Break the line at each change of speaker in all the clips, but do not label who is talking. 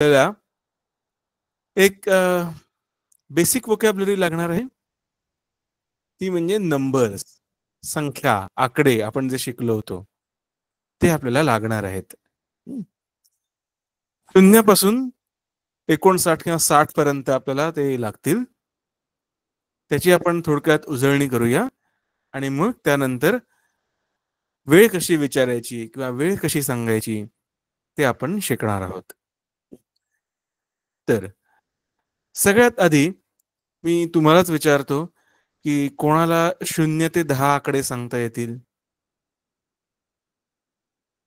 आपल्याला एक basic vocabulary लागणार आहे, ती म्हणजे नंबर्स, संख्या, आकडे आपण जे शिकलो होतो ते आपल्याला लागणार आहेत. शून्यापासून 59 किंवा 60 पर्यंत आपल्याला ते लागतील. त्याची आपण थोडक्यात उजळणी करूया आणि मग त्यानंतर वेळ कशी विचारायची किंवा वेळ कशी सांगायची ते आपण शिकणार आहोत. तर सगळ्यात आधी मी तुम्हालाच विचारतो की कोणाला 0 ते 10 आकडे सांगता येतील?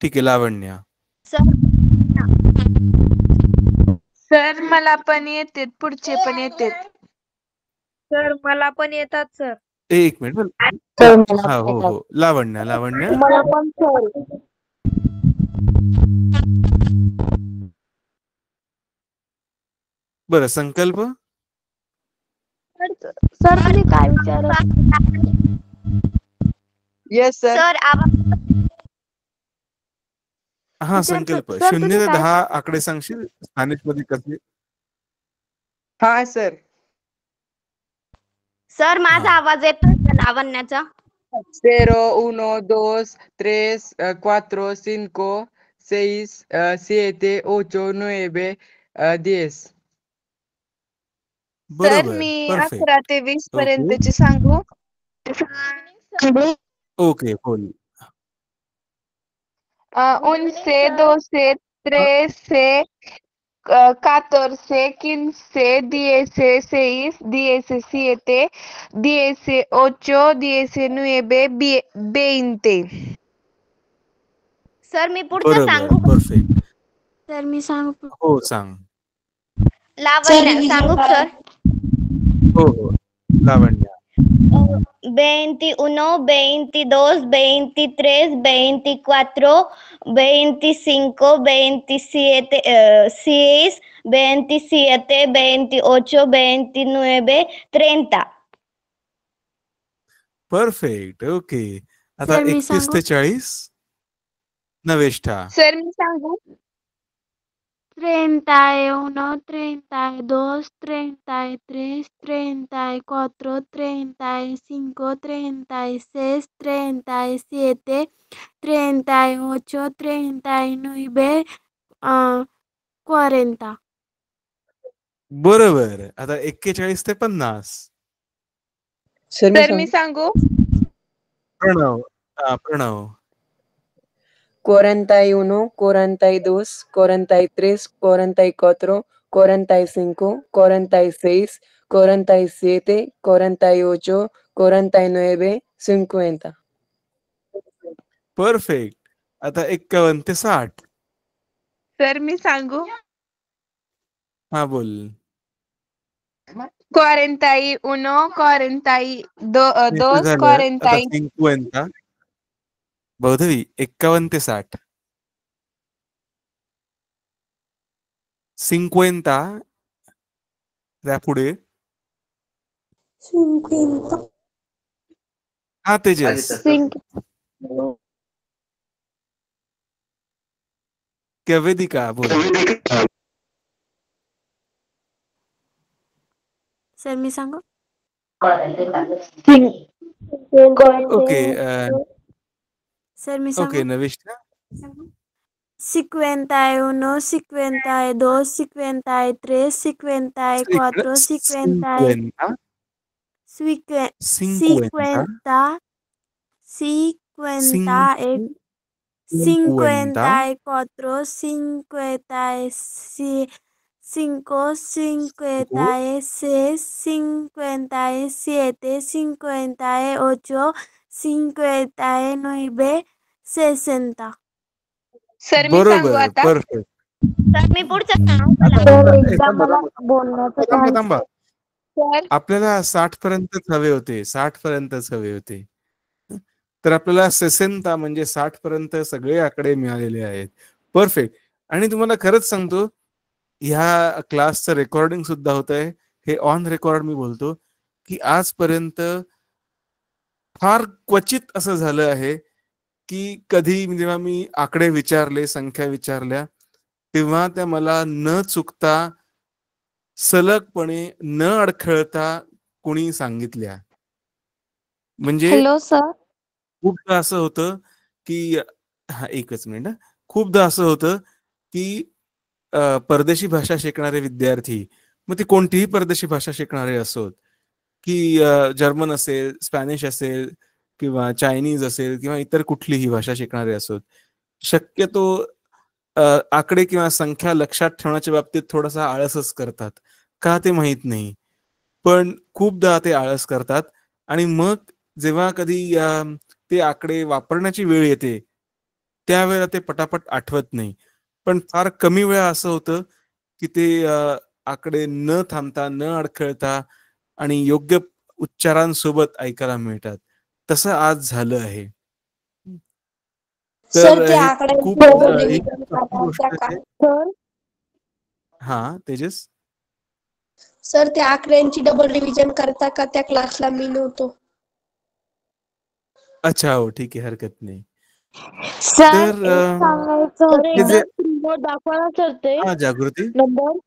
ठीक आहे, लावण्या.
सर मला पण येते, पुढचे पण येते.
सर मला पण येतात सर.
एक मिनिट. हा, हो, लावण्या.
मला पण सर.
बरं, संकल्प.
सर तुम्ही काय विचारत?
Yes sir.
हा, संकल्प.
सर,
0
तुम्ही
ते
काय
10 आकडे सांगशील स्पॅनिश मध्ये कसे?
हा सर.
सर माझा आवाज येतोय का लावण्याचा?
0, 1, 2, 3, 4, 5, 6, 7, 8, 9, 10. सर
बरोबर,
मी
परफेक्ट.
11 ते 20
ओके,
पर्यंतची सांगू.
ओके, बोल.
11, 12, 13, 14, 15, 16, 17, 18, 19, 20.
सर मी पुढचं
बरोबर,
सांगू का?
परफेक्ट.
सर मी सांगू?
हो, सांग.
लावण्या सांगू का सर?
हो, लावण्या.
21, 22, 23, 24, 25, 27, 6, 27, 28, 29, 30.
परफेक्ट. ओके. आता
सर मी
31
सांगू?
ते 40 नवेष्ठा.
सर मी सांगू.
31, 32, 33, 34, 35, 36, 37, 38, 39, 40.
बरोबर. आता 41 ते 50.
सर मी सांगू.
प्रणव. प्रणव.
41, 42, 43, 44, 45, 46, 47, 48, 49, 50.
परफेक्ट. आता 51 ते 60.
सर मी सांगू.
हा, बोल.
41, 42,
झालं. आता 50. बौद्धवी 51 ते 60. 50. त्यापुढे.
50.
हा, तेजस. वेदिका, बोल.
सर मी सांगू?
ओके.
सर मी
ओके,
सांगू?
नवेष्ठा.
51, 52, 53, 54, 50, 50, 54, 55, 56, 57, 58, 59, 60.
सर मी सांगू
बरोबर,
आता.
परफेक्ट.
सर मी पुढचं सांगू का?
थांबा.
सर
आपल्याला 60 पर्यंतच हवे होते. 60 पर्यंतच हवे होते. तर आपल्याला 60 म्हणजे 60 पर्यंत सगळे आकडे मिळालेले आहेत. परफेक्ट. आणि तुम्हाला खरंच सांगतो, ह्या क्लासचं रेकॉर्डिंग सुद्धा होत आहे. हे ऑन रेकॉर्ड मी बोलतो की आजपर्यंत फार क्वचित असं झालं आहे की कधी जेव्हा मी आकडे विचारले, संख्या विचारल्या, तेव्हा त्या मला न चुकता, सलगपणे, न अडखळता कोणी सांगितल्या. म्हणजे
हॅलो सर.
खूपदा असं होतं की एकच मिनिट. खूपदा असं होतं की परदेशी भाषा शिकणारे विद्यार्थी, मग ती कोणतीही परदेशी भाषा शिकणारे असोत, की जर्मन असेल, स्पॅनिश असेल किंवा चायनीज असेल किंवा इतर कुठलीही भाषा शिकणारे असोत, शक्यतो आकडे किंवा संख्या लक्षात ठेवण्याच्या बाबतीत थोडासा आळसच करतात. का ते माहीत नाही. पण खूपदा ते आळस करतात आणि मग जेव्हा कधी ते आकडे वापरण्याची वेळ येते, त्यावेळेला ते पटापट आठवत नाही. पण फार कमी वेळा असं होतं की ते आकडे न थांबता, न अडखळता आणि योग्य उच्चारांसोबत ऐकायला मिळतात. तसं आज झालं आहे.
सर
तर
ते
हे
आकडे
खूप ही
रिव्हिजन
चांगली गोष्ट
करता
आहे.
का?
हां, तेजस?
सर त्या आकड्यांची डबल रिव्हिजन करता का? त्या क्लासला मी नव्हतो.
अच्छा, हो ठीक आहे, हरकत नाही.
सर
तर
एक सांगायचं
सर
हे
होतं.
जे
एकदा दाखवा ना सर ते
हां, जागृती
नंबर.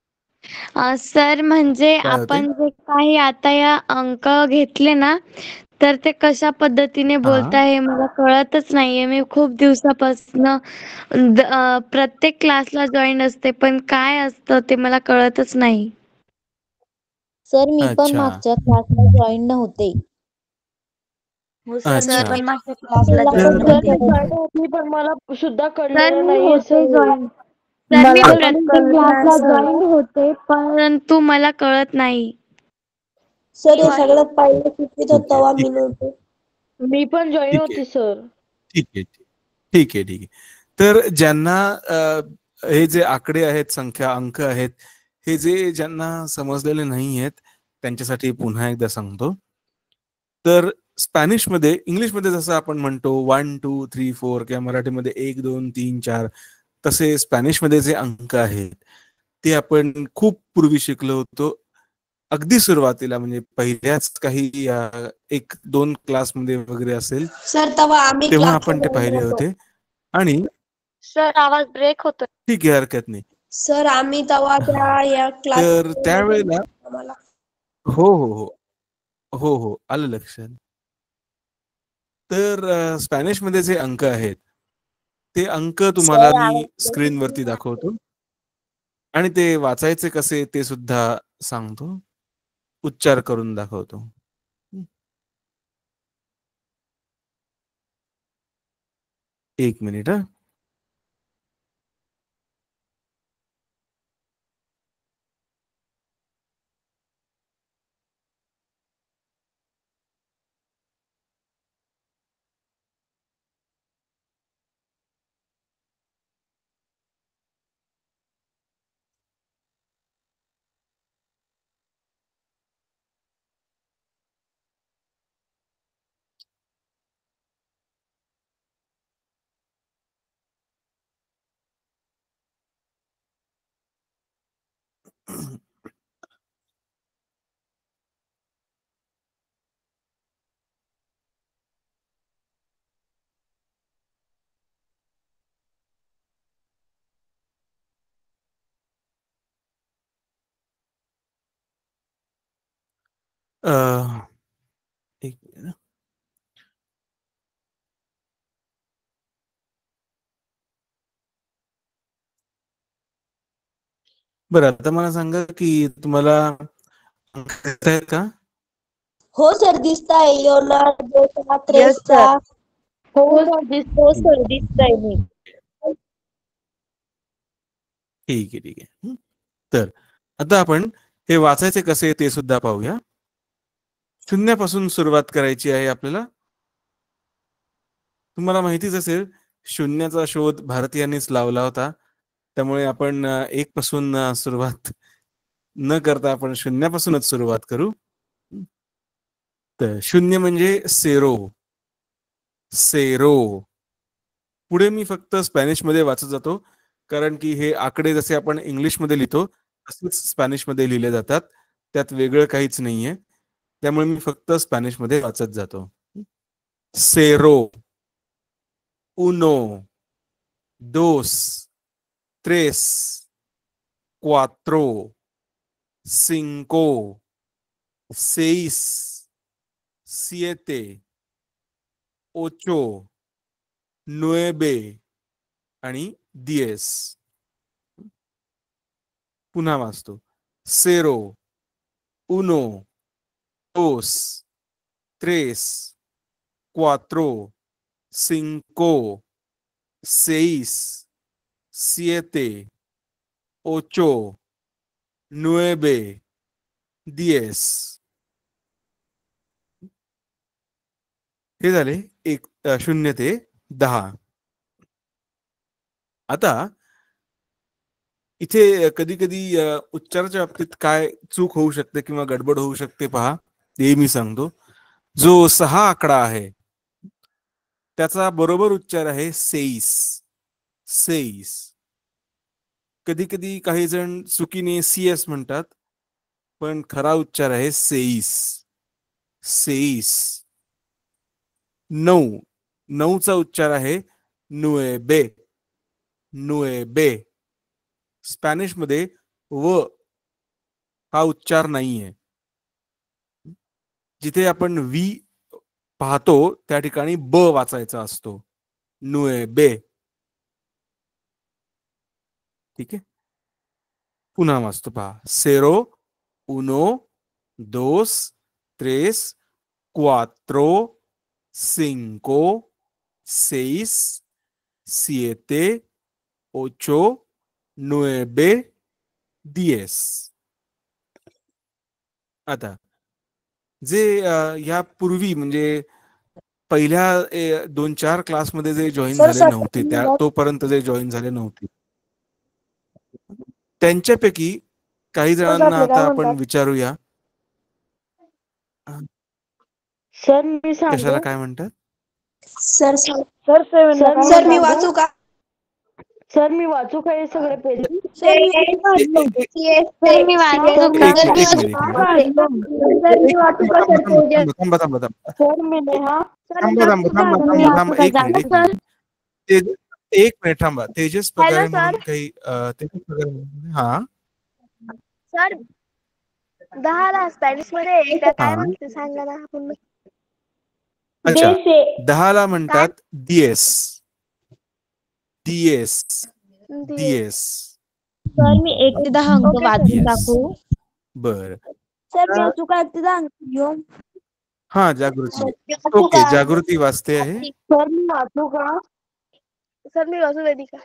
सर म्हणजे
काय होते?
आपण जे काही आता या अंक घेतले ना, तर ते कशा पद्धतीने
हां.
बोलताय हे मला कळतच नाहीये. मी खूप दिवसापासनं प्रत्येक क्लासला जॉईन असते, पण काय असतं ते मला कळतच नाही.
सर मी पण
अच्छा.
मागच्या क्लासला जॉईन नव्हते.
हो सर, मी
अच्छा.
पण मागच्या क्लासला
मला
जॉईन
पण
तर
सर मी
नव्हते.
जॉईन होती पण मला सुद्धा
सर
कळलेलं
मी
नाहीये
होते
सर.
जॉईन. सर मी
मला
तर
पण
प्रत्येक
कळलं नाही
क्लासला
सर.
जॉईन होते, परंतु मला कळत नाही.
सर हे सगळं पहिलं शिकवित होत
ठीक आहे,
तेव्हा
ठीक
मी
आहे.
नव्हते.
मी पण जॉईन
ठीक आहे.
होती सर.
ठीक आहे, ठीक आहे, ठीक आहे. तर ज्यांना हे जे आकडे आहेत, संख्या, अंक आहेत, हे जे ज्यांना समजलेले नाही आहेत, त्यांच्यासाठी पुन्हा एकदा सांगतो. तर स्पॅनिशमध्ये, इंग्लिशमध्ये जसं आपण म्हणतो 1, 2, 3, 4 किंवा मराठीमध्ये 1, 2, 3, 4 तसे स्पॅनिशमध्ये जे अंक आहेत, ते आपण खूप पूर्वी शिकलो होतो. अगदी सुरुवातीला म्हणजे पहिल्याच काही 1-2 क्लासमध्ये वगैरे असेल,
सर तेव्हा आम्ही
तेव्हा
क्लासला
आपण ते
जॉईन
पाहिले
होतो.
होते आणि
सर आवाज ब्रेक होतोय.
ठीक आहे, हरकत नाही.
सर आम्ही तेव्हा
हां.
या
तर
क्लासला
त्यावेळेला
आम्हाला.
हो, हो, हो. हो, हो. आलं लक्षात. तर स्पॅनिशमध्ये जे अंक आहेत, ते अंक तुम्हाला
सर
मी
आवाज ब्रेक
स्क्रीनवरती दाखवतो आणि ते वाचायचे कसे ते सुद्धा सांगतो. उच्चार करून दाखवतो. हं. 1 मिनिट हां. अ, 1 मिनिट हां. बरं, आता मला सांगा की तुम्हाला अंक दिसतायत का?
हो सर दिसताय. लिओनार्डोचा,
येस
त्रेसचा.
सर.
हो सर
हो
दिसतंय.
सर दिसतंय मी.
ठीक आहे, ठीक आहे. हं. तर आता आपण हे वाचायचे कसे ते सुद्धा पाहूया. शून्यापासून सुरुवात करायची आहे आपल्याला. तुम्हाला माहितीच असेल, शून्याचा शोध भारतीयांनीच लावला होता. त्यामुळे आपण 1 पासून सुरुवात न करता आपण शून्यापासूनच सुरुवात करू. तर 0 म्हणजे सेरो. सेरो. पुढे मी फक्त स्पॅनिशमध्ये वाचत जातो, कारण की हे आकडे जसे आपण इंग्लिशमध्ये लिहितो, तसेच स्पॅनिशमध्ये लिहिले जातात. त्यात वेगळं काहीच नाहीये. त्यामुळे मी फक्त स्पॅनिशमध्ये वाचत जातो. सेरो, उनो, दोस, 3, 4, 5, 6, 7, 8, 9 आणि 10. पुन्हा वाचतो. 0, 1, 2, 3, 4, 5, 6, 7, 8, 9, 10. हे झाले 0 ते 10. आता इथे कधी कधी उच्चाराच्या बाबतीत काय चूक होऊ शकते किंवा गडबड होऊ शकते पहा, ते मी सांगतो. जो 6 आकडा आहे त्याचा बरोबर उच्चार आहे 6. 6. कधी कधी काही जण चुकीने CS म्हणतात, पण खरा उच्चार आहे 6. 6. 9. 9चा उच्चार आहे 9. 9. स्पॅनिश मध्ये व हा उच्चार नाहीये. जिथे आपण वी पाहतो त्या ठिकाणी ब वाचायचा असतो. 9. ठीक आहे. पुन्हा वाचतो पहा. 0, 1, 2, 3, 4, 5, 6, 7, 8, 9, 10. आता जे यापूर्वी म्हणजे पहिल्या 2-4 क्लासमध्ये जे जॉईन झाले नव्हते, तोपर्यंत जे जॉईन झाले नव्हते, त्यांच्यापैकी काही जणांना आता आपण विचारूया.
सर मी सांगू.
कशाला काय म्हणतात?
सर
सर
मी वाचू का?
सर मी वाचू का हे सगळे पेज?
सर मी
एक मिनिट थांबा. तेजस पगारे म्हणून काही हा
सर 10 ला स्पॅनिश मध्ये एकदा काय म्हणते सांगा ना पुन्हा.
अच्छा, 10 ला म्हणतात दिएस. दिएस. दिएस.
सर मी 1 ते 10 अंक वाचून दाखवू?
बर.
सर मी वाचू का 1 ते 10 अंक?
हा जागृती. ओके, जागृती वाचते आहे.
सर मी वाचू का?
सर मी वाचू वेदिका.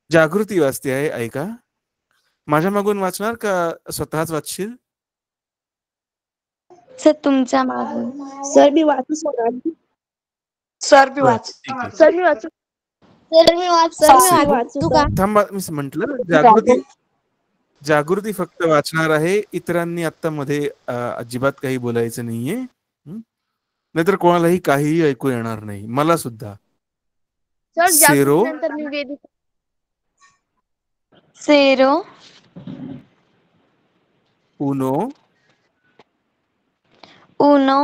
जागृती वाचते आहे. ऐका, माझ्या मागून वाचणार का स्वतःच वाचशील?
सर तुमच्या मागून.
सर मी वाचू सर मी वाच. सर मी वाचू. सर मी वाचू का?
थांबा, मी म्हंटल जागृती फक्त वाचणार आहे. इतरांनी आता मध्ये अजिबात काही बोलायचं नाहीये, नाहीतर कोणालाही काहीही ऐकू येणार नाही, मला सुद्धा.
सर
0,
नंतर मी वेदिका.
0,
1,
1,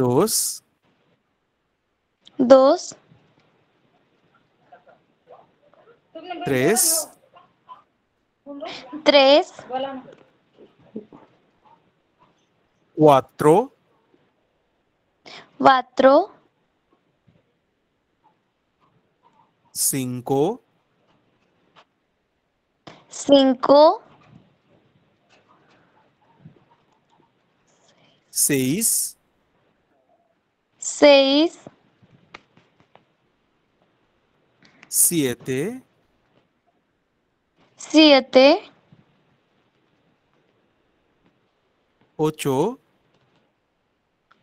2,
2,
3,
3,
4,
4,
5,
5,
6,
6,
7,
7,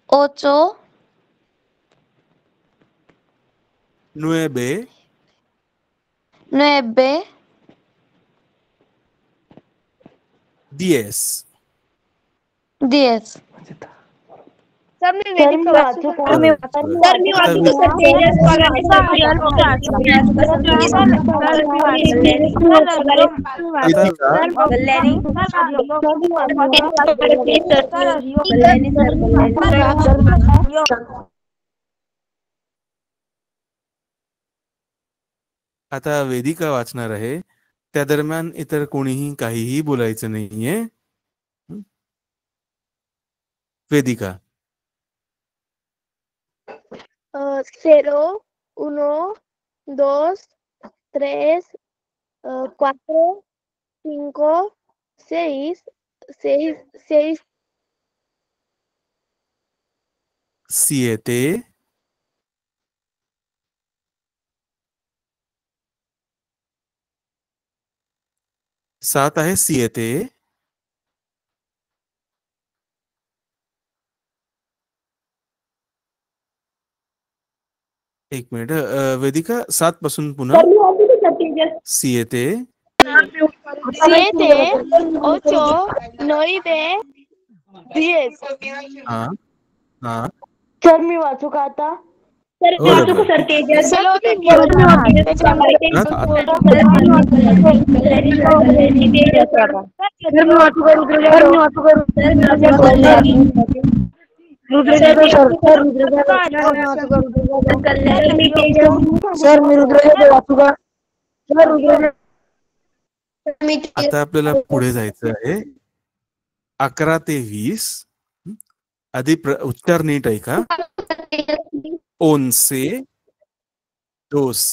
8,
8,
9,
9,
10.
10.
सर मी वेदिका वाचू का?
सर मी
वाचू सर. तेजस पगारे
आता वेदिका वाचणार आहे. त्या दरम्यान इतर कोणीही काहीही बोलायचं नाहीये. वेदिका.
0, 1, 2, 3, 4, 5, 6, 6,
7, 7 आहे 7. एक मिनिट वेदिका 7 पासून पुन्हा 7,
7, 8, 9, 10.
हा हा
सर मी वाचू का आता?
बरोबर.
सर मी रुद्र वाचू का?
आता आपल्याला पुढे जायचं आहे. 11 ते 20. आधी उच्चार नीट ऐका. 11, 12,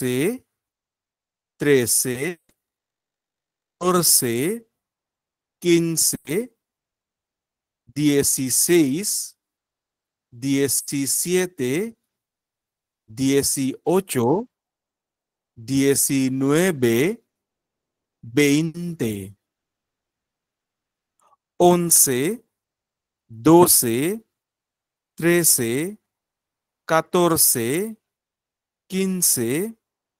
13, 14, 15, 16, 17, 18, 19, 20, 11, 12, 13, 14,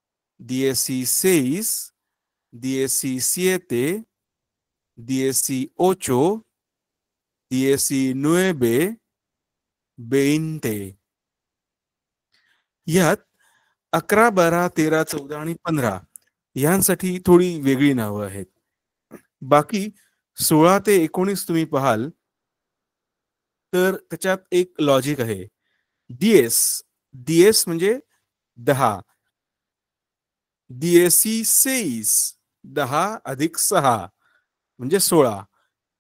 15, 16, 17, 18, 19, 20. यात 11, 12, 13, 14 आणि 15 यांसाठी थोडी वेगळी नावं आहेत. बाकी 16 ते 19 तुम्ही पाहाल तर त्याच्यात एक लॉजिक आहे. डीएस म्हणजे 10, DSC 6, 10 अधिक 6 म्हणजे 16,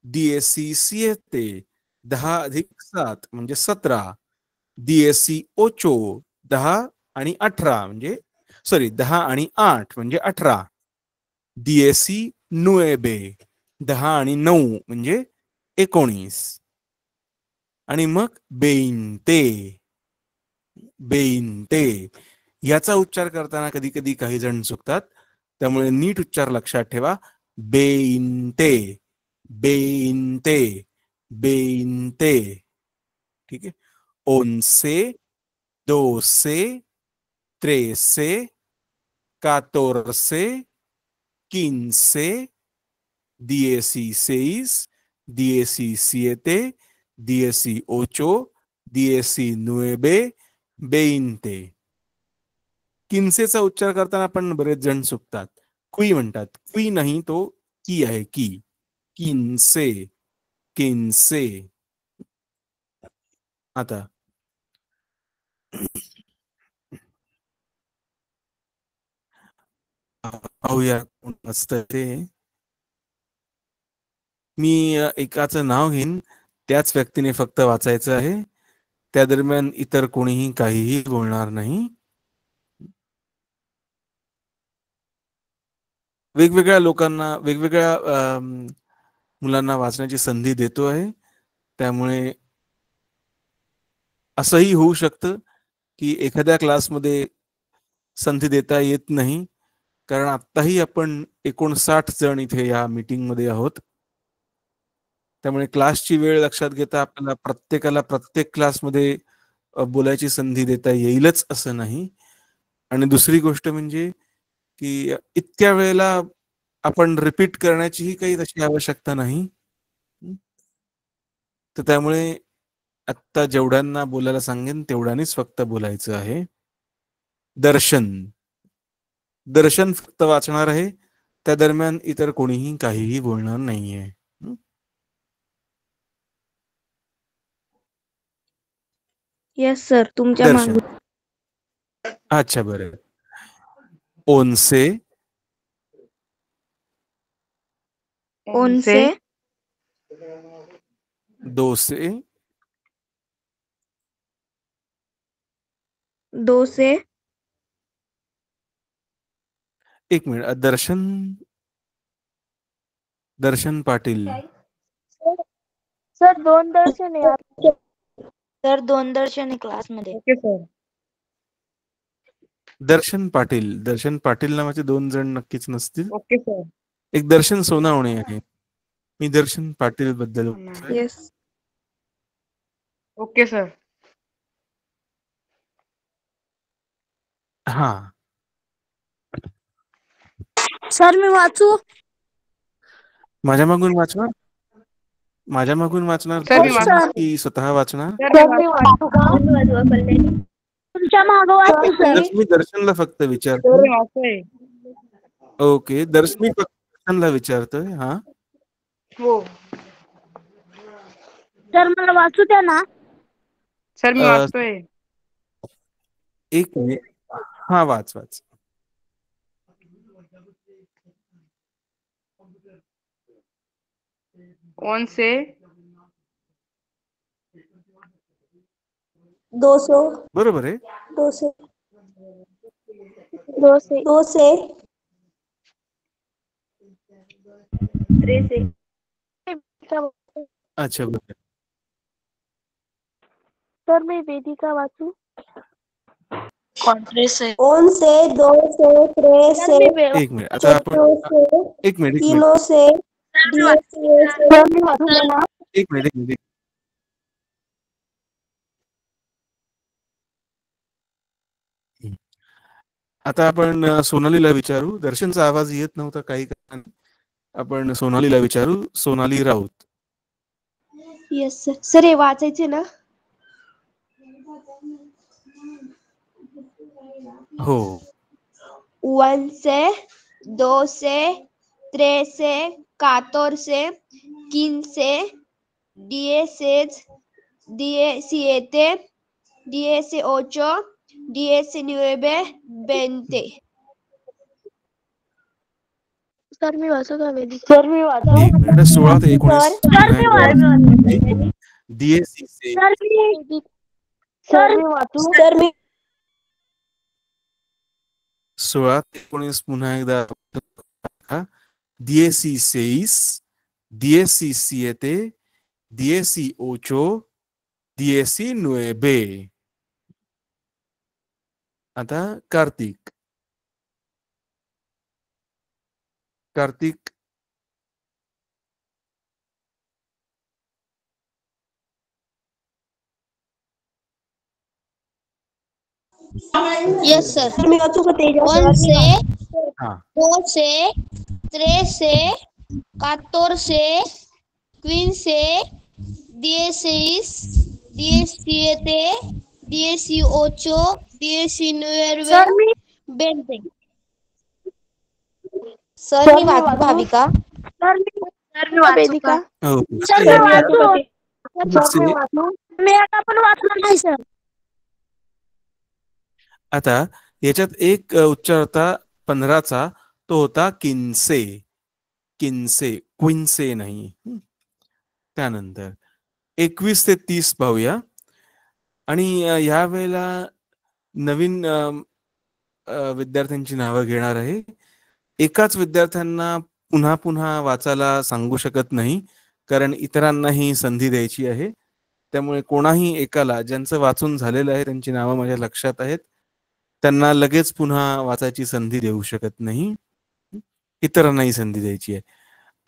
DSC 7, 10 अधिक 7 म्हणजे 17, DSC 8, 10 आणि 18 म्हणजे 10 आणि 8 म्हणजे 18, DSC 9, 10 आणि 9 म्हणजे 19 आणि मग 20. याचा उच्चार करताना कधी कधी काही जण चुकतात, त्यामुळे नीट उच्चार लक्षात ठेवा. 20. ठीक आहे. 11, 12, 13, 14, 15, 16, 17, 18, 19, 20. किन्सेचा उच्चार करताना पण बरेच जण चुकतात. क्वी म्हणतात. क्वी नाही, तो की आहे. की. किन्से. आता पाहूया कोण असतं ते. मी एकाचं नाव घेईन, त्याच व्यक्तीने फक्त वाचायचं आहे. त्या दरम्यान इतर कोणीही काहीही बोलणार नाही. वेगवेगळ्या लोकांना, वेगवेगळ्या मुलांना वाचण्याची संधी देतो आहे. त्यामुळे असंही होऊ शकतं की एखाद्या क्लासमध्ये संधी देता येत नाही, कारण आत्ताही आपण 59 जण इथे या मीटिंग मध्ये आहोत. त्यामुळे क्लासची वेळ लक्षात घेता आपल्याला प्रत्येकाला प्रत्येक क्लासमध्ये बोलायची संधी देता येईलच असं नाही. आणि दुसरी गोष्ट म्हणजे की इतक्या वेळेला आपण रिपीट करण्याचीही काही तशी आवश्यकता नाही. तर त्यामुळे आत्ता जेवढ्यांना बोलायला सांगेन तेवढ्यानेच फक्त बोलायचं आहे. दर्शन फक्त वाचणार आहे. त्या दरम्यान इतर कोणीही काहीही बोलणार नाहीये.
येस सर, तुमच्या
दर्शन.
मागे.
अच्छा, बरं. 11,
11,
12,
12,
एक मिनिट. दर्शन पाटील.
सर 2 दर्शन आहे.
सर 2 दर्शन आहे क्लासमध्ये.
Okay sir.
दर्शन पाटील नावाचे 2 जण नक्कीच नसतील.
Okay sir.
एक दर्शन सोनावणे आहे. मी दर्शन पाटील बद्दल बोलतोय.
येस.
Okay sir.
हा,
सर मी वाचू?
माझ्या मागून वाचणार
सर, मी
वाचणार.
की स्वतः वाचणार?
सर मी वाचू का?
तुमच्या मागं वाचू सर.
मी दर्शनला फक्त विचारतो. ओके, मी फक्त दर्शनला विचारतोय. हा,
हो
सर मला वाचू द्या ना.
सर, मी वाचतोय.
एक मिनिट. हा, वाच.
11,
200,
बरोबर आहे.
200,
200,
200,
13.
अच्छा, बरोबर.
सर मी वेदिका वाचू?
11, 12, 13,
एक मिनिट. आता आपण
14,
एक मिनिट.
15, 16,
सर मी वाचू का ना?
एक मिनिट. आता आपण सोनालीला विचारू. दर्शनचा आवाज येत नव्हता काही कारण. आपण सोनालीला विचारू. Sonali Raut.
Yes sir. Sir हे वाचायचे ना?
हो.
11, 12, 13, 14, 15, 16, 17, 18, 19, 20.
सर मी वाचू का वेदिका?
सर मी वाचू?
एक मिनिट. 16 ते 19.
सर मी वाचू.
DSC
सर मी वाचू?
सर मी
16 ते 19 पुन्हा एकदा. 16, 17, 18, 19. आता कार्तिक.
Yes sir. मी वाचू का तेजस?
11,
हा,
12, 13, 14, 15, 16, 17, 18, 19,
सर मी
20. सर मी वाचू भाविका.
सर मी वाचू वेदिका.
हो.
सर मी वाचू.
सर मी वाचू?
मी आता पण वाचणार नाही सर.
आता याच्यात एक उच्चार होता 15चा. तो होता किन्से. क्विन्से नाही. त्यानंतर 21 ते 30 पाहूया. आणि या वेळेला नवीन विद्यार्थ्यांची नावं घेणार आहे. एकाच विद्यार्थ्यांना पुन्हा पुन्हा वाचायला सांगू शकत नाही, कारण इतरांनाही संधी द्यायची आहे. त्यामुळे कोणाही एकाला, ज्यांचं वाचून झालेलं आहे, त्यांची नावं माझ्या लक्षात आहेत, त्यांना लगेच पुन्हा वाचायची संधी देऊ शकत नाही. इतरांनाही संधी द्यायची आहे.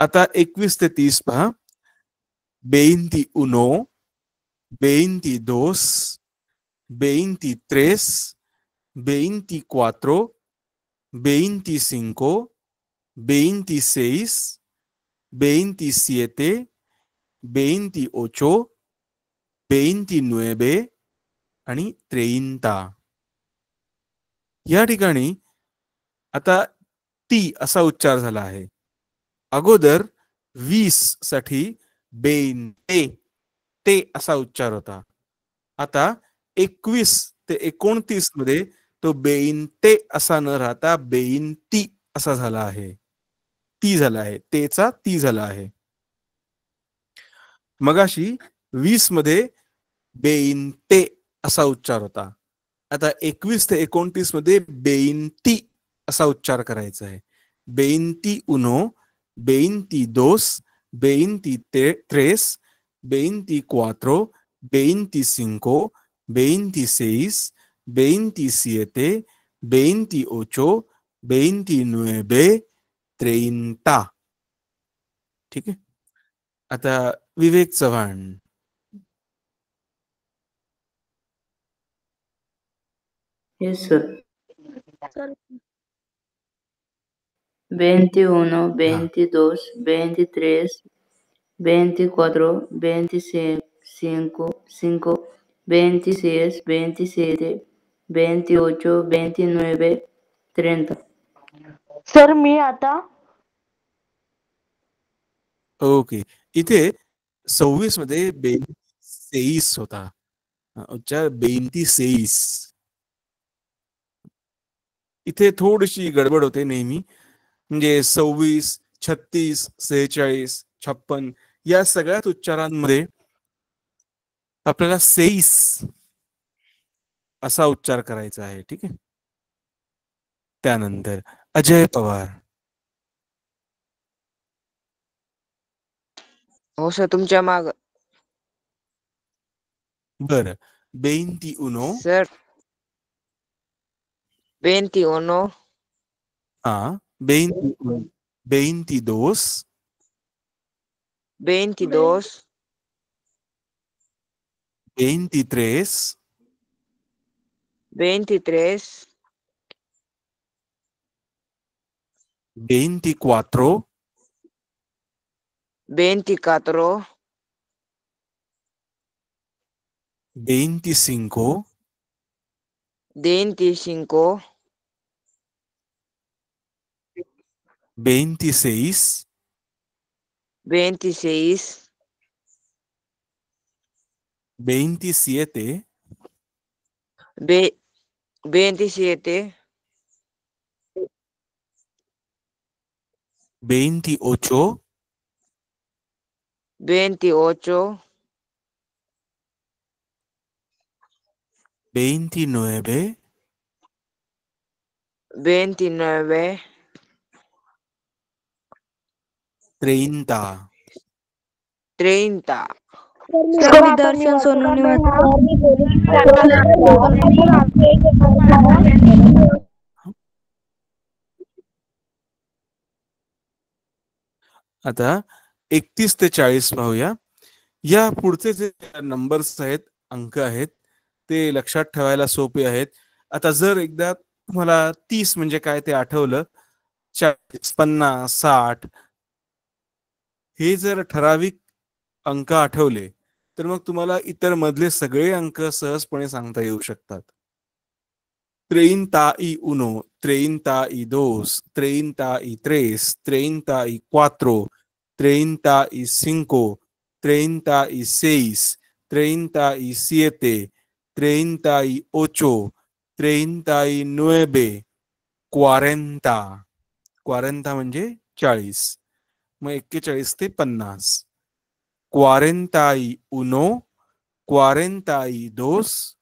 आता 21 ते 30 पहा. 21, 22, 23, 24, 25, 26, 27, 28, 29 आणि 30. या ठिकाणी आता टी असा उच्चार झाला आहे. अगोदर 20 साठी ते असा उच्चार होता. आता 21 ते 29 मध्ये तो बेईनते असा न राहता बेईनती असा झाला आहे. ती झाला आहे, तेचा ती झाला आहे. मगाशी 20 मध्ये बेईनते असा उच्चार होता. आता 21 ते 29 मध्ये बेईनती असा उच्चार करायचा आहे. बेईनती उनो, बेईनती दोस, बेईनती त्रेस, बेईनती cuatro, बेईनती cinco, बेईनती seis, बेईनती siete, बेईनती ocho, बेईनती nueve, 30. ठीक आहे. आता विवेक चव्हाण.
Yes, sir. 21, 22, 23, 24, 25, 26, 27, 28, 29, 30.
सर मी आता
ओके. इथे 26 मध्ये बेईनती होता. उच्चार बेईनती सेईस. इथे थोडीशी गडबड होते नेहमी. म्हणजे 26, 36, 46, 56 या सगळ्याच उच्चारांमध्ये आपल्याला सेईस असा उच्चार करायचा आहे. ठीक आहे. त्यानंतर अजय पवार.
हो सर तुमच्या माग.
बर. बेईनती उनो.
सर 21,
हा. बेईनती दोस,
22,
23,
23,
24,
24,
25,
25,
26,
26,
27,
27,
28,
28,
29,
29,
30.
30.
सर मी दर्शन सोनू
आता 31 ते 40 पाहूया. या पुढचे जे नंबर्स आहेत, अंक आहेत, ते लक्षात ठेवायला सोपे आहेत. आता जर एकदा तुम्हाला 30 म्हणजे काय ते आठवलं, 40, 50, 60 हे जर ठराविक अंक आठवले तर मग तुम्हाला इतर मधले सगळे अंक सहजपणे सांगता येऊ शकतात. 31, 32, 33, 34, 35, 36, 37, 38, 39, 40. 40 म्हणजे 40. मग 41 ते 50. 41, 42,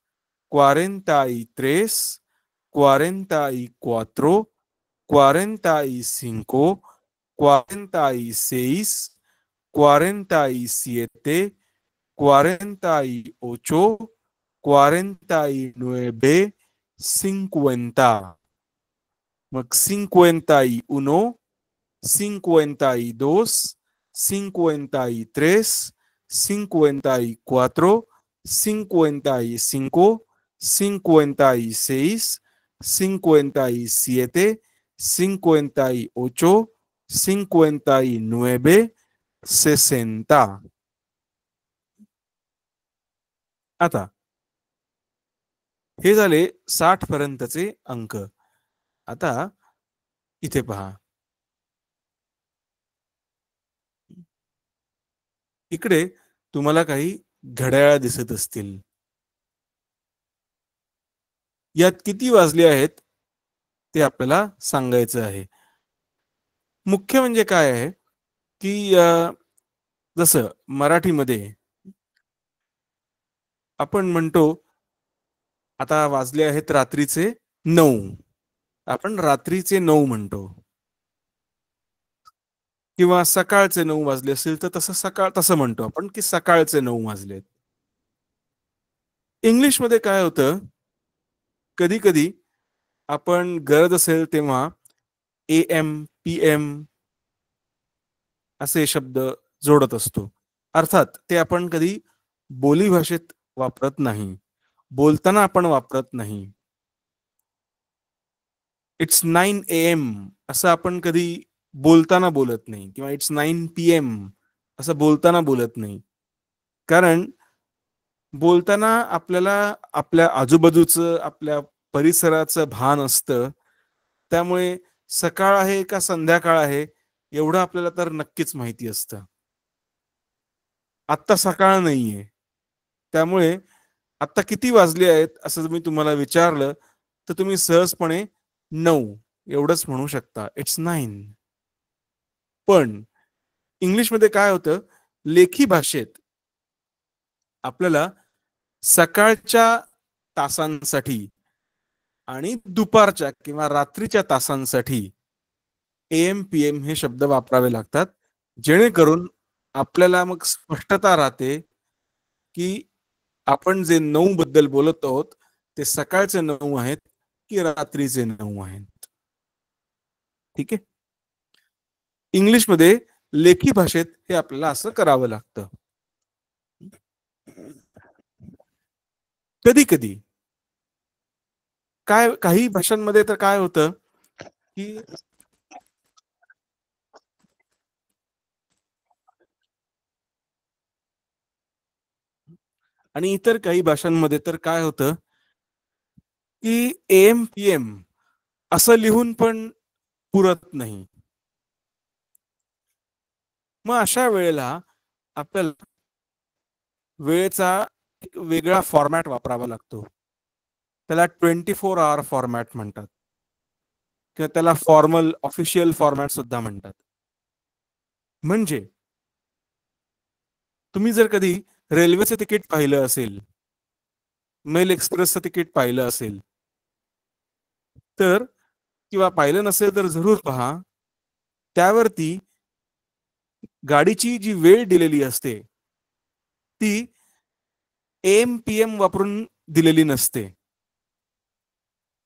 43, 44, 45, 46, 47, 48, 49, 50. मग 51, 52, 53, 54, 55, 56, 57, 58, 59, 60. आता हे झाले 60 पर्यंतचे अंक. आता इथे पहा, इकडे तुम्हाला काही घड्याळ दिसत असतील. यात किती वाजले आहेत ते आपल्याला सांगायचं आहे. मुख्य म्हणजे काय आहे की जसं मराठीमध्ये आपण म्हणतो आता वाजले आहेत रात्रीचे 9, आपण रात्रीचे 9 म्हणतो. किंवा सकाळचे 9 वाजले असेल तर तसं म्हणतो आपण की सकाळचे 9 वाजलेत. इंग्लिशमध्ये काय होतं, कधी कधी आपण गरज असेल तेव्हा AM PM असे शब्द जोडत असतो. अर्थात ते आपण कधी बोली भाषेत वापरत नाही, बोलताना आपण वापरत नाही. इट्स 9 AM असं आपण कधी बोलताना बोलत नाही, किंवा इट्स 9 PM असं बोलताना बोलत नाही. कारण बोलताना आपल्याला आपल्या आजूबाजूचं, आपल्या परिसराचं भान असतं. त्यामुळे सकाळ आहे का संध्याकाळ आहे एवढं आपल्याला तर नक्कीच माहिती असतं. आत्ता सकाळ नाहीये, त्यामुळे आत्ता किती वाजले आहेत असं मी तुम्हाला विचारलं तर तुम्ही सहजपणे 9 एवढंच म्हणू शकता, इट्स 9. पण इंग्लिशमध्ये काय होतं, लेखी भाषेत आपल्याला सकाळच्या तासांसाठी आणि दुपारच्या किंवा रात्रीच्या तासांसाठी AM PM हे शब्द वापरावे लागतात, जेणेकरून आपल्याला मग स्पष्टता राहते की आपण जे 9 बद्दल बोलत आहोत ते सकाळचे 9 आहेत की रात्रीचे 9 आहेत. ठीक आहे. इंग्लिशमध्ये लेखी भाषेत हे आपल्याला असं करावं लागतं. कधी कधी काही भाषांमध्ये तर काय होतं की आणि इतर काही भाषांमध्ये तर काय होतं की AM PM असं लिहून पण पुरत नाही. मग अशा वेळेला आपल्याला वेळेचा एक वेगळा फॉर्मॅट वापरावा लागतो. त्याला 24 आवर फॉर्मॅट म्हणतात, किंवा त्याला फॉर्मल ऑफिशियल फॉर्मॅट सुद्धा म्हणतात. म्हणजे तुम्ही जर कधी रेल्वेचं तिकीट पाहिलं असेल, मेल एक्सप्रेसचं तिकीट पाहिलं असेल तर, किंवा पाहिलं नसेल तर जरूर पहा, त्यावरती गाडीची जी वेळ दिलेली असते ती AM PM वापरून दिलेली नसते.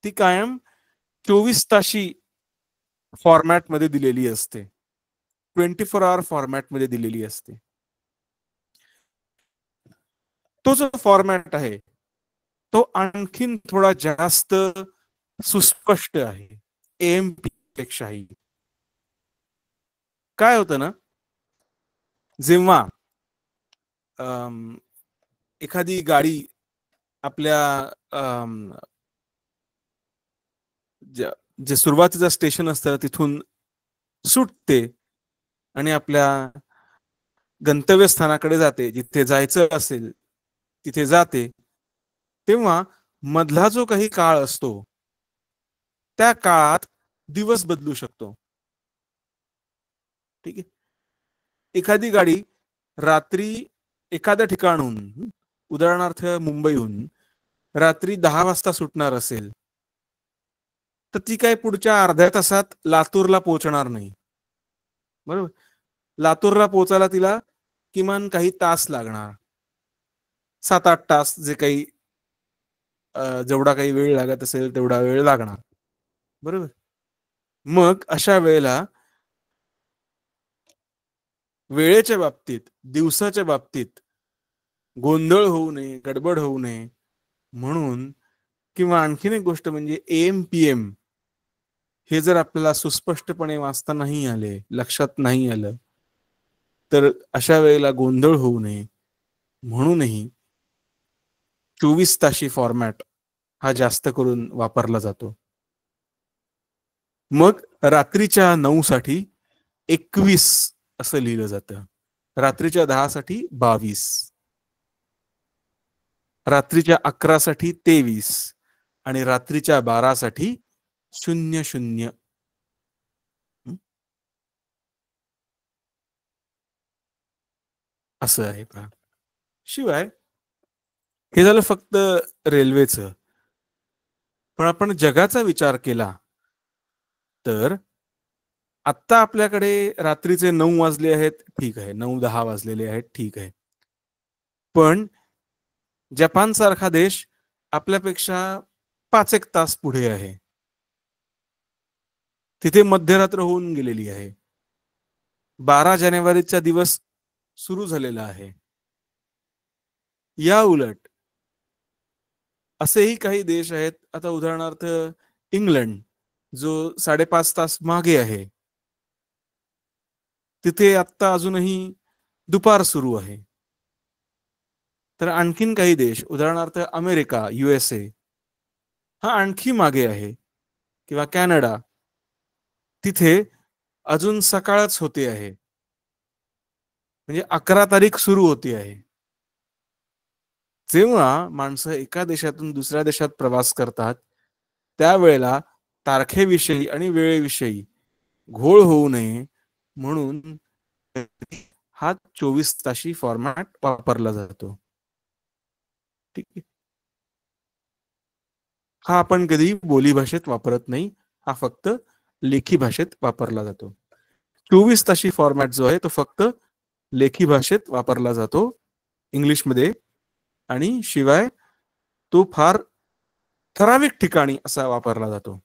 ती कायम 24 ताशी फॉर्मॅट मध्ये दिलेली असते, 24 आवर फॉर्मॅट मध्ये दिलेली असते. तो जो फॉर्मॅट आहे तो आणखीन थोडा जास्त सुस्पष्ट आहे AM पेक्षाही. काय होतं ना, जेव्हा एखादी गाडी आपल्या जे सुरुवातीचं स्टेशन असतं तिथून सुटते आणि आपल्या गंतव्यस्थानाकडे जाते, जिथे जायचं असेल तिथे जाते, तेव्हा मधला जो काही काळ असतो त्या काळात दिवस बदलू शकतो. ठीक आहे. एखादी गाडी रात्री एखाद्या ठिकाणून, उदाहरणार्थ मुंबईहून रात्री 10 वाजता सुटणार असेल तर ती काय पुढच्या अर्ध्या तासात लातूरला पोहोचणार नाही. बरोबर. लातूरला पोहोचायला तिला किमान काही तास लागणार, 7-8 तास, जे काही जेवढा काही वेळ लागत असेल तेवढा वेळ लागणार. बरोबर. मग अशा वेळेला वेळेच्या बाबतीत, दिवसाच्या बाबतीत गोंधळ होऊ नये, गडबड होऊ नये म्हणून, किंवा आणखीन एक गोष्ट म्हणजे AM PM हे जर आपल्याला सुस्पष्टपणे वाचता नाही आले, लक्षात नाही आलं, तर अशा वेळेला गोंधळ होऊ नये म्हणूनही 24 ताशी फॉर्मॅट हा जास्त करून वापरला जातो. मग रात्रीच्या 9 साठी 21 असं लिहिलं जातं, रात्रीच्या 10 साठी 22, रात्रीच्या 11 साठी 23, आणि रात्रीच्या 12 साठी 00. असं आहे पहा. शिवाय हे झालं फक्त रेल्वेचं. पण आपण जगाचा विचार केला तर आत्ता आपल्याकडे रात्रीचे 9 वाजले आहेत, ठीक आहे, 9-10 वाजलेले आहेत, ठीक आहे. पण जपान सारखा देश आपल्यापेक्षा 5-1 तास पुढे आहे. तिथे मध्यरात्र होऊन गेलेली आहे. 12 जानेवारीचा दिवस सुरू झालेला आहे. या उलट असेही काही देश आहेत, आता उदाहरणार्थ इंग्लंड जो 5.5 तास मागे आहे, तिथे आत्ता अजूनही दुपार सुरू आहे. तर आणखीन काही देश उदाहरणार्थ अमेरिका, USA हा आणखी मागे आहे, किंवा कॅनडा, तिथे अजून सकाळच होते आहे, म्हणजे 11 तारीख सुरू होती आहे. जेव्हा माणसं एका देशातून दुसऱ्या देशात प्रवास करतात त्यावेळेला तारखेविषयी आणि वेळेविषयी घोळ होऊ नये म्हणून हा 24 ताशी फॉर्मॅट वापरला जातो. ठीक आहे. हा आपण कधी बोली भाषेत वापरत नाही, हा फक्त लेखी भाषेत वापरला जातो. 24 ताशी फॉर्मॅट जो आहे तो फक्त लेखी भाषेत वापरला जातो इंग्लिशमध्ये, आणि शिवाय तो फार ठराविक ठिकाणी असा वापरला जातो.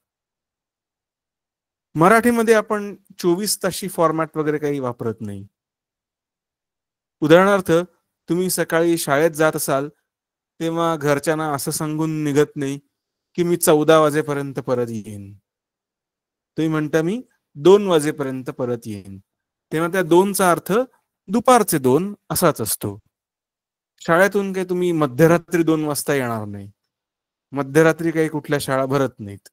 मराठीमध्ये आपण 24 ताशी फॉर्मॅट वगैरे काही वापरत नाही. उदाहरणार्थ तुम्ही सकाळी शाळेत जात असाल तेव्हा घरच्यांना असं सांगून निघत नाही की मी 14 वाजेपर्यंत परत येईन. तुम्ही म्हणता मी 2 वाजेपर्यंत परत येईन. तेव्हा त्या 2चा अर्थ दुपारचे 2 असाच असतो. शाळेतून काही तुम्ही मध्यरात्री 2 वाजता येणार नाही. मध्यरात्री काही कुठल्या शाळा भरत नाहीत.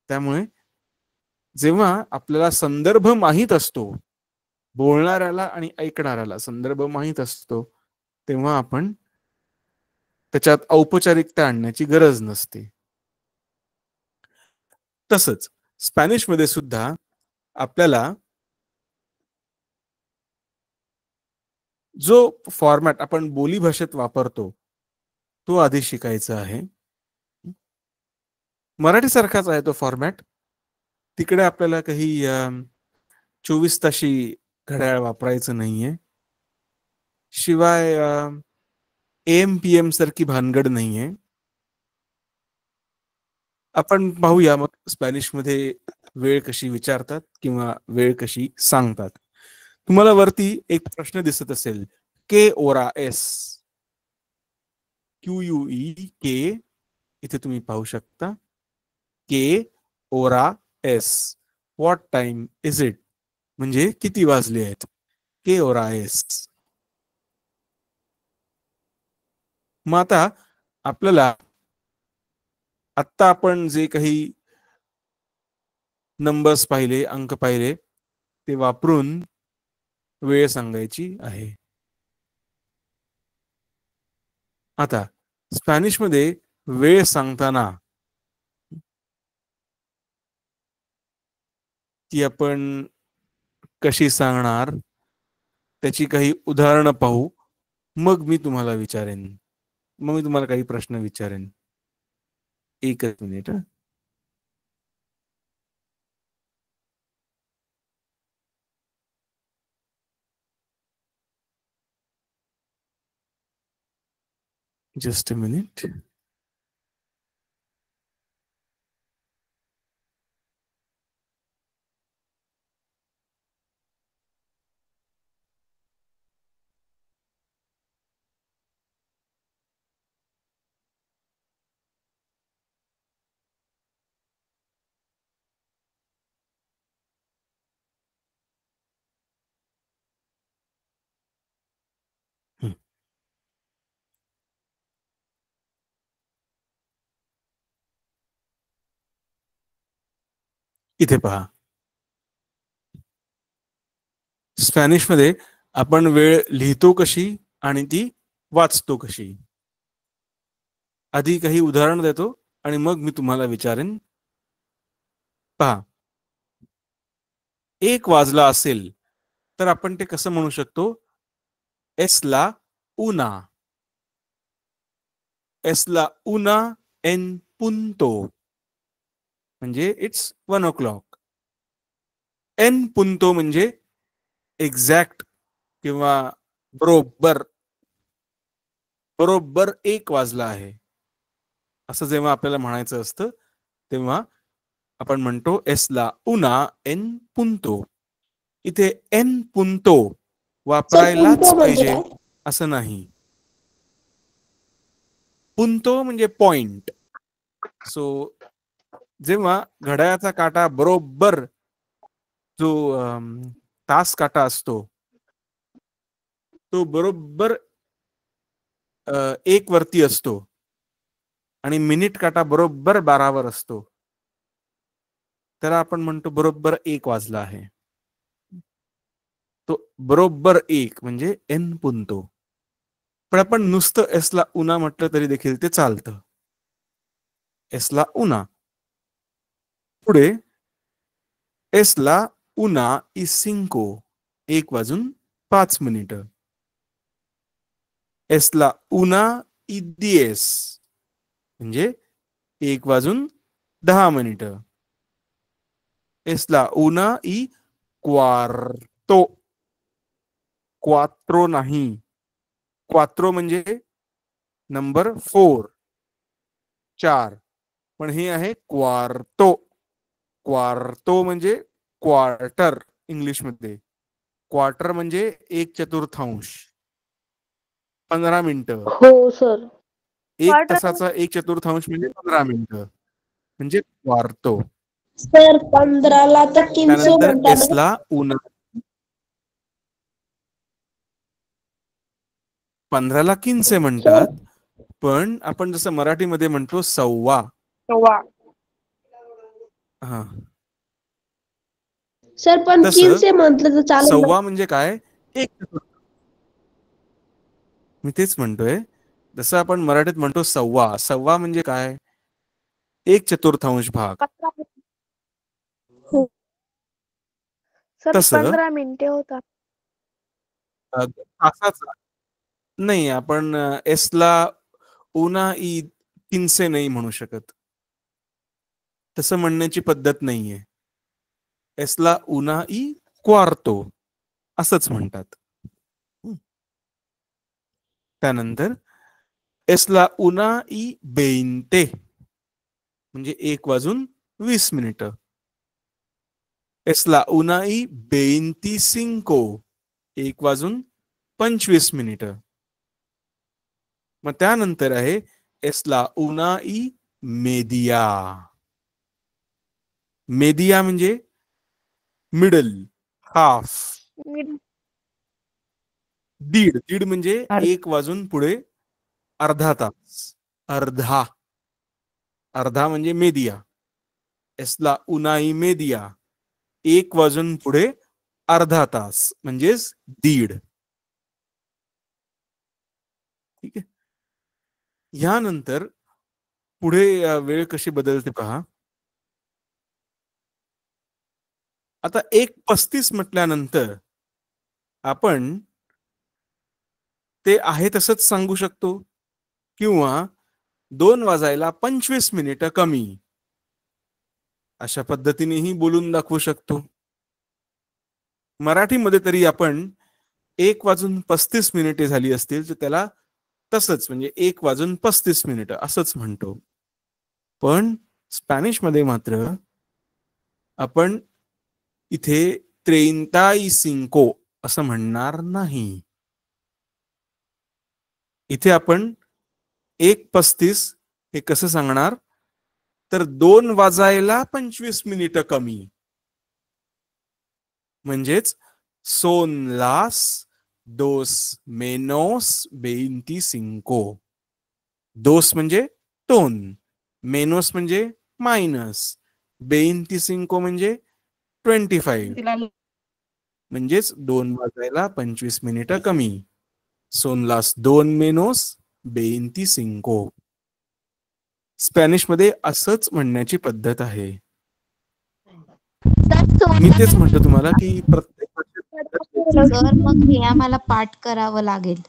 त्यामुळे जेव्हा आपल्याला संदर्भ माहित असतो, बोलणाऱ्याला आणि ऐकणाऱ्याला संदर्भ माहित असतो, तेव्हा आपण त्याच्यात औपचारिकता आणण्याची गरज नसते. तसंच स्पॅनिश मध्ये सुद्धा आपल्याला जो फॉर्मॅट आपण बोली भाषेत वापरतो तो आधी शिकायचा आहे. मराठी सारखाच आहे तो फॉर्मॅट. तिकडे आपल्याला काही 24 ताशी घड्याळ वापरायचं नाहीये. शिवाय AM PM सारखी भानगड नाहीये. आपण पाहूया मग स्पॅनिश मध्ये वेळ कशी विचारतात किंवा वेळ कशी सांगतात. तुम्हाला वरती एक प्रश्न दिसत असेल, के ओरा एस, QUE के, इथे तुम्ही पाहू शकता के ओरा एस, व्हॉट टाइम इज इट, म्हणजे किती वाजले आहेत. के ओरा एस. मग आता आपल्याला आत्ता आपण जे काही नंबर्स पाहिले, अंक पाहिले, ते वापरून वेळ सांगायची आहे. आता स्पॅनिश मध्ये वेळ सांगताना ती आपण कशी सांगणार त्याची काही उदाहरणं पाहू, मग मी तुम्हाला विचारेन. मग मी तुम्हाला काही प्रश्न विचारेन. एकच मिनिट. Just a minute. इथे पहा, स्पॅनिश मध्ये आपण वेळ लिहितो कशी आणि ती वाचतो कशी. आधी काही उदाहरण देतो आणि मग मी तुम्हाला विचारेन. पहा, 1 वाजला असेल तर आपण ते कसं म्हणू शकतो? एस ला उना. एस ला उना एन punto. म्हणजे इट्स 1 o'clock. एन punto म्हणजे एक्झॅक्ट किंवा बरोबर. बरोबर 1 वाजला आहे असं जेव्हा आपल्याला म्हणायचं असतं तेव्हा आपण म्हणतो एस ला उना एन punto. इथे एन punto वापरायलाच
punto म्हणजे
पाहिजे
काय?
असं नाही. punto म्हणजे पॉइंट. सो जेव्हा घड्याळाचा काटा बरोबर जो तास काटा असतो तो बरोबर 1 वरती असतो आणि मिनिट काटा बरोबर 12 वर असतो, तर आपण म्हणतो बरोबर 1 वाजला आहे. तो बरोबर 1 म्हणजे एन punto. पण आपण नुसतं एस ला उना म्हटलं तरी देखील ते चालतं. एस ला उना. पुढे एस ला उना y 5. 1 वाजून 5 मिनिटं. एस ला उना y 10. म्हणजे 1 वाजून 10 मिनिटं. एस ला उना y cuarto. क्वात्रो नाही. क्वात्रो म्हणजे नंबर 4, 4. पण हे आहे क्वार्टो. क्वार्टो म्हणजे क्वार्टर इंग्लिशमध्ये. क्वार्टर म्हणजे 1/4. 15 मिनिटं.
हो सर.
1 तासाचा 1/4 म्हणजे 15 मिनिटं म्हणजे क्वार्टो.
सर 15ला तर 15
त्यानंतर
म्हणतात.
एसला उना. 15ला 15 म्हणतात, पण आपण जसं मराठीमध्ये म्हणतो 1.15. हा.
सर पण 15 म्हटलं तर चालेल ना?
1.15 म्हणजे काय? 1/4. मी तेच म्हणतोय, जसं आपण मराठीत म्हणतो 1.15. 1.15 म्हणजे काय? 1/4 भाग.
सर
तसं
15 मिनिटे होतात.
तासाचा नाही, आपण एसला उना y 15 नाही म्हणू शकत. तसं म्हणण्याची पद्धत नाहीये. एसला उना y cuarto असंच म्हणतात. त्यानंतर एसला उना y 20 म्हणजे 1 वाजून 20 मिनिटं. एसला उना y 25. 1 वाजून 25 मिनिटं. मग त्यानंतर आहे एसला उना y media. मेदिया म्हणजे मिडल, हाफ. दीड. दीड म्हणजे 1 वाजून पुढे अर्धा तास. अर्धा. अर्धा म्हणजे मेदिया. एसला उना y media. 1 वाजून पुढे अर्धा तास म्हणजेच दीड. ठीक आहे. यानंतर पुढे वेळ कशी बदलते पहा. आता 1:35 म्हटल्यानंतर आपण ते आहे तसंच सांगू शकतो किंवा 2 वाजायला 25 मिनिटं कमी अशा पद्धतीनेही बोलून दाखवू शकतो. मराठीमध्ये तरी आपण 1 वाजून 35 मिनिटे झाली असतील तर त्याला तसंच म्हणजे 1 वाजून 35 मिनिटं असंच म्हणतो. पण स्पॅनिशमध्ये मात्र आपण इथे 35 असं म्हणणार नाही. इथे आपण 1:35 हे कसं सांगणार तर 2 वाजायला 25 मिनिटं कमी म्हणजेच son las 2 menos 25. 2 म्हणजे टोन, मेनोस म्हणजे मायनस, 25 म्हणजे 25 म्हणजेच 2 वाजायला 25 मिनिटं कमी. son las 2 menos 25. स्पॅनिशमध्ये असंच म्हणण्याची पद्धत आहे. मी तेच म्हणतो तुम्हाला की प्रत्येक भाषेत
सर मग हे आम्हाला पाठ करावं लागेल.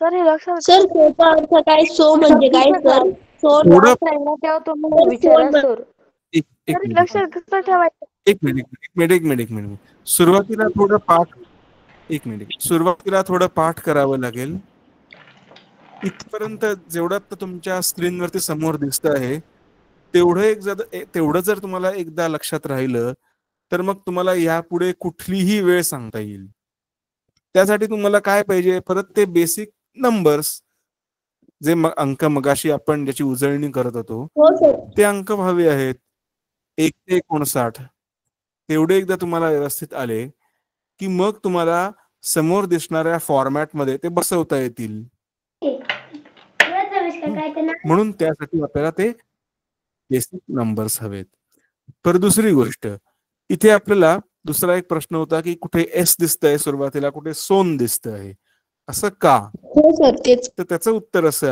सर हे लक्षात
सर सोचा अर्थ काय, सो म्हणजे काय सर? सो
थोडं
तेव्हा तुम्हाला विचारा सर.
एक
सर
मिनिट
लक्षात कसं ठेवायचं?
एक मिनिट सुरुवातीला थोडं पाठ करावं लागेल. इथपर्यंत जेवढं तुमच्या स्क्रीनवरती समोर दिसत आहे तेवढं जर तुम्हाला एकदा लक्षात राहिलं तर मग तुम्हाला यापुढे कुठलीही वेळ सांगता येईल. त्यासाठी तुम्हाला काय पाहिजे, परत ते बेसिक नंबर्स जे अंक मगाशी आपण ज्याची उजळणी करत होतो ते अंक व्हावे आहेत. 1 ते 59 तेवढे एकदा तुम्हाला व्यवस्थित आले की मग तुम्हाला समोर दिसणाऱ्या फॉर्मॅटमध्ये ते बसवता येतील. म्हणून त्यासाठी आपल्याला ते बेसिक नंबर्स हवेत. पर दुसरी गोष्ट, इथे आपल्याला दुसरा एक प्रश्न होता की कुठे एस दिसतंय सुरुवातीला, कुठे सोन दिसतंय, असं का?
हो सर तेच.
तर त्याचं उत्तर असं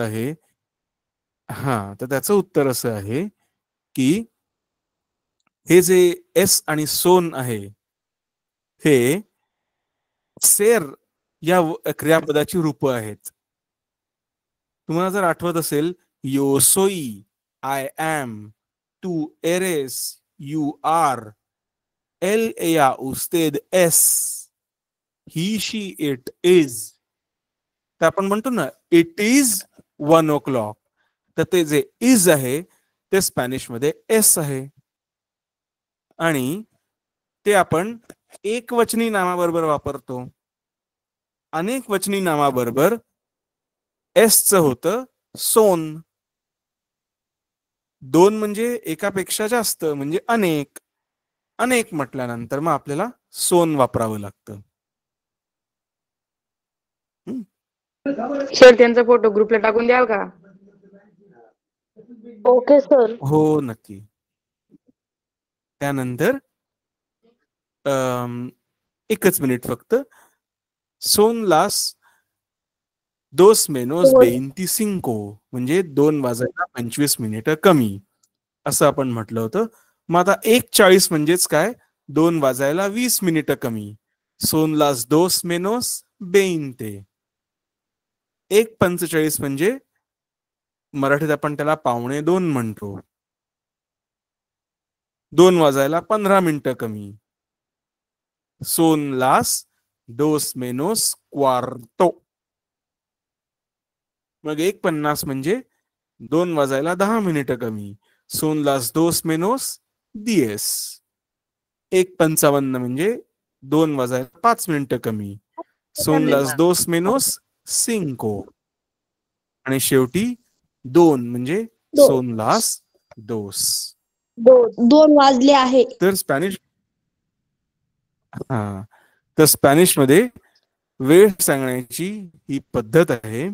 आहे की हे जे एस आणि सोन आहे हे सेर या क्रियापदाची रूप आहेत. तुम्हाला जर आठवत असेल, यो सोई, आय एम, तू एरेस, यू आर, एल एया उस्तेद एस, ही शी इट इज. तर आपण म्हणतो ना इट इज 1 o'clock, तर ते जे इज आहे ते स्पॅनिश मध्ये एस आहे आणि ते आपण एकवचनी नामाबरोबर वापरतो. अनेक वचनी नामाबरोबर एस च होतं सोन. 2 म्हणजे एकापेक्षा जास्त म्हणजे अनेक. अनेक म्हटल्यानंतर मग आपल्याला सोन वापरावं लागतं.
सर त्यांचा फोटो ग्रुपला टाकून द्याल का?
Okay sir.
हो नक्की. त्यानंतर एकच मिनिट फक्त. सोन लास 2 menos 25 म्हणजे 2 वाजायला 25 मिनिटं कमी असं आपण म्हटलं होतं. मग आता 1:40 म्हणजेच काय, 2 वाजायला 20 मिनिटं कमी. सोन लास 2 menos 20. 1:45 म्हणजे मराठीत आपण त्याला 1:45 म्हणतो. 2 वाजायला 15 मिनिटं कमी. सोन लास 2 menos cuarto. मग 1:50 म्हणजे 2 वाजायला 10 मिनिटं कमी. सोन लास 2 menos 10. 1:55 म्हणजे 2 वाजायला 5 मिनिटं कमी. सोन लास 2 menos 5. आणि शेवटी 2 म्हणजे सोन लास 2.
2 वाजले आहे.
तर स्पॅनिश मध्ये वेळ सांगण्याची ही पद्धत आहे.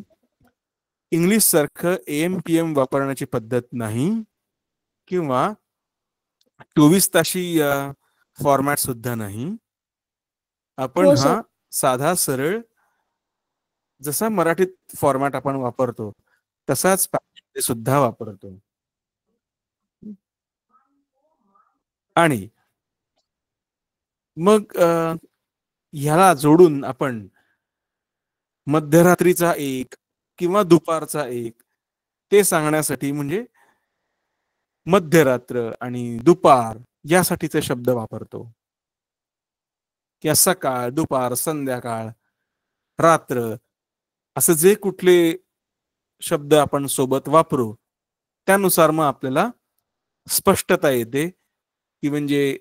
इंग्लिश सारखं AM PM वापरण्याची पद्धत नाही किंवा 24 ताशी फॉर्मॅट सुद्धा नाही. आपण हा साधा सरळ जसा मराठीत फॉर्मॅट आपण वापरतो तसाच स्पॅनिश सुद्धा वापरतो. आणि मग ह्याला जोडून आपण मध्यरात्रीचा 1 किंवा दुपारचा 1 ते सांगण्यासाठी म्हणजे मध्यरात्र आणि दुपार यासाठीचे शब्द वापरतो. किंवा सकाळ, दुपार, संध्याकाळ, रात्र असं जे कुठले शब्द आपण सोबत वापरू त्यानुसार मग आपल्याला स्पष्टता येते की म्हणजे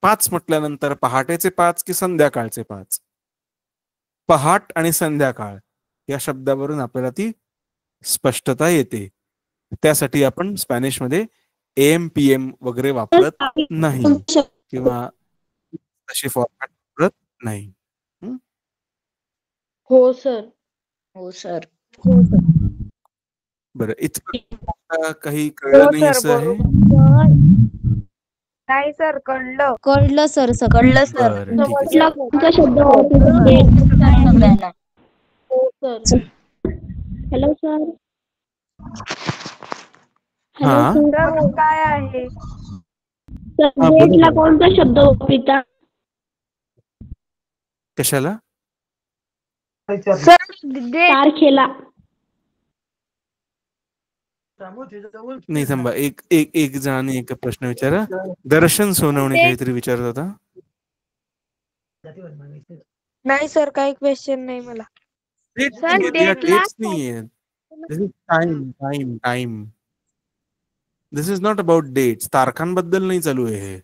5 म्हटल्यानंतर पहाटेचे 5 की संध्याकाळचे 5. पहाट आणि संध्याकाळ या शब्दावरून आपल्याला ती स्पष्टता येते. त्यासाठी आपण स्पॅनिश मध्ये AM PM वगैरे वापरत नाही किंवा असे फॉर्मॅट वापरत नाही.
हो सर.
हो सर.
बरं, इथं काही कळलं नाही असं आहे?
नाही सर, कळलं.
कळलं सर.
कळलं सर.
बरं, ठीक आहे.
हो सर.
Hello sir.
हॅलो
हा
सर.
काय आहे
सर,
हा, बोला
डेटला
बोला.
कोणता शब्द वापरता?
कशाला?
सर डेट
तारखेला.
नाही थांबा, एक एक एक जणांनी एक प्रश्न विचारा. दर्शन सोनवणे काहीतरी विचारत होता.
नाही सर काही क्वेश्चन नाही मला.
सर, डेटला
डेट्स नाही आहेत. This is time time time. This is not about dates. तारखांबद्दल नाही चालू आहे हे.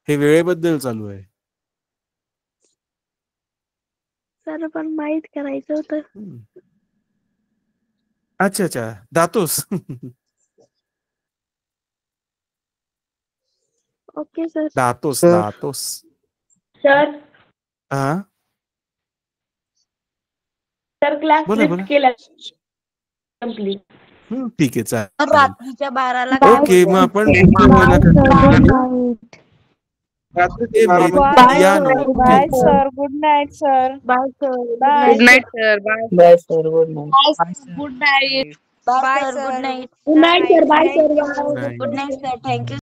हे वेळेबद्दल चालू आहे.
सर पण माहित करायचं होतं.
हम्म. अच्छा अच्छा, दातोस.
Okay sir.
दातोस दातोस.
सर
हा
सर क्लास
बोला बोला.
केला संपली.
ठीक आहे, चालेल.
रात्रीच्या 12ला
ओके, मग आपण पुढच्या वेळेला continue करूया. रात्री या ना.
Bye
okay.
Sir. Good night sir. Bye sir.
Good night sir. Bye.
Bye sir, good night.
Good night. Bye sir. Good night.
Good night sir. Bye sir.
नाही.
Good night sir. थँक्यू.